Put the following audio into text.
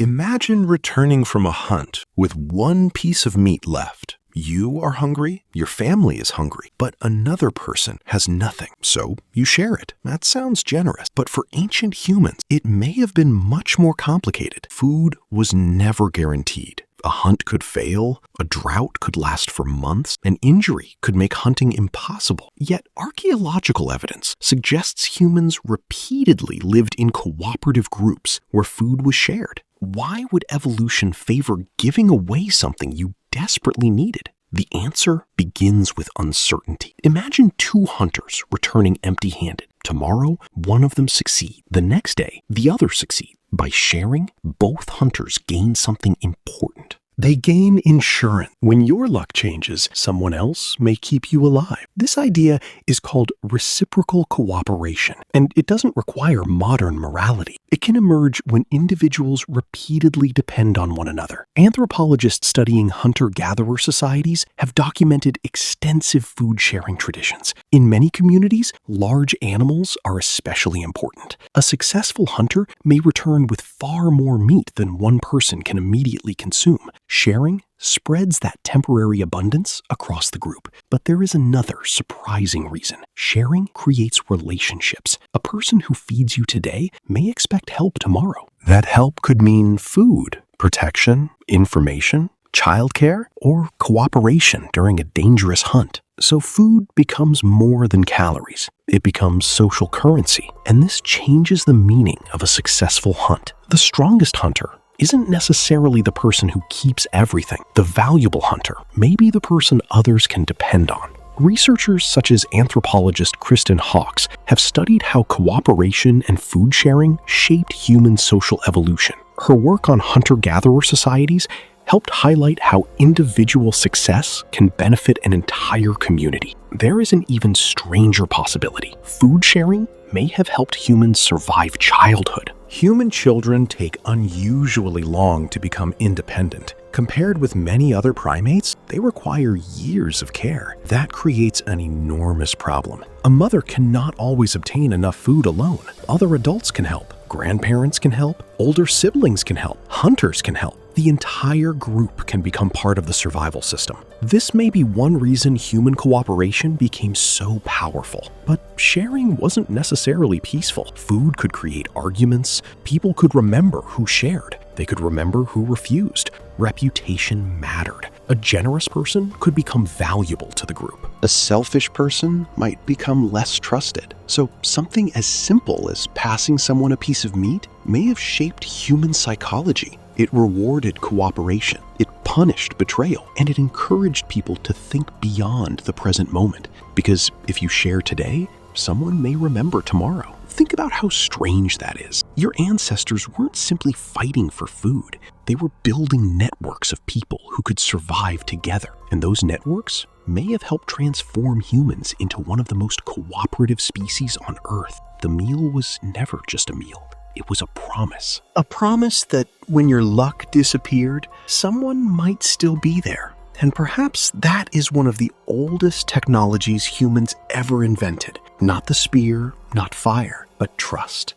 Imagine returning from a hunt with one piece of meat left. You are hungry, your family is hungry, but another person has nothing, so you share it. That sounds generous, but for ancient humans, it may have been much more complicated. Food was never guaranteed. A hunt could fail, a drought could last for months, an injury could make hunting impossible. Yet archaeological evidence suggests humans repeatedly lived in cooperative groups where food was shared. Why would evolution favor giving away something you desperately needed? The answer begins with uncertainty. Imagine two hunters returning empty-handed. Tomorrow, one of them succeeds. The next day, the other succeeds. By sharing, both hunters gain something important. They gain insurance. When your luck changes, someone else may keep you alive. This idea is called reciprocal cooperation, and it doesn't require modern morality. It can emerge when individuals repeatedly depend on one another. Anthropologists studying hunter-gatherer societies have documented extensive food-sharing traditions. In many communities, large animals are especially important. A successful hunter may return with far more meat than one person can immediately consume. Sharing spreads that temporary abundance across the group. But there is another surprising reason. Sharing creates relationships. A person who feeds you today may expect help tomorrow. That help could mean food, protection, information, childcare, or cooperation during a dangerous hunt. So food becomes more than calories. It becomes social currency, and this changes the meaning of a successful hunt. The strongest hunter isn't necessarily the person who keeps everything. The valuable hunter may be the person others can depend on. Researchers such as anthropologist Kristen Hawkes have studied how cooperation and food sharing shaped human social evolution. Her work on hunter-gatherer societies helped highlight how individual success can benefit an entire community. There is an even stranger possibility. Food sharing may have helped humans survive childhood. Human children take unusually long to become independent. Compared with many other primates, they require years of care. That creates an enormous problem. A mother cannot always obtain enough food alone. Other adults can help. Grandparents can help. Older siblings can help. Hunters can help. The entire group can become part of the survival system. This may be one reason human cooperation became so powerful. But sharing wasn't necessarily peaceful. Food could create arguments. People could remember who shared. They could remember who refused. Reputation mattered. A generous person could become valuable to the group. A selfish person might become less trusted. So something as simple as passing someone a piece of meat may have shaped human psychology. It rewarded cooperation, it punished betrayal, and it encouraged people to think beyond the present moment. Because if you share today, someone may remember tomorrow. Think about how strange that is. Your ancestors weren't simply fighting for food. They were building networks of people who could survive together. And those networks may have helped transform humans into one of the most cooperative species on Earth. The meal was never just a meal. It was a promise. A promise that when your luck disappeared, someone might still be there. And perhaps that is one of the oldest technologies humans ever invented. Not the spear, not fire, but trust.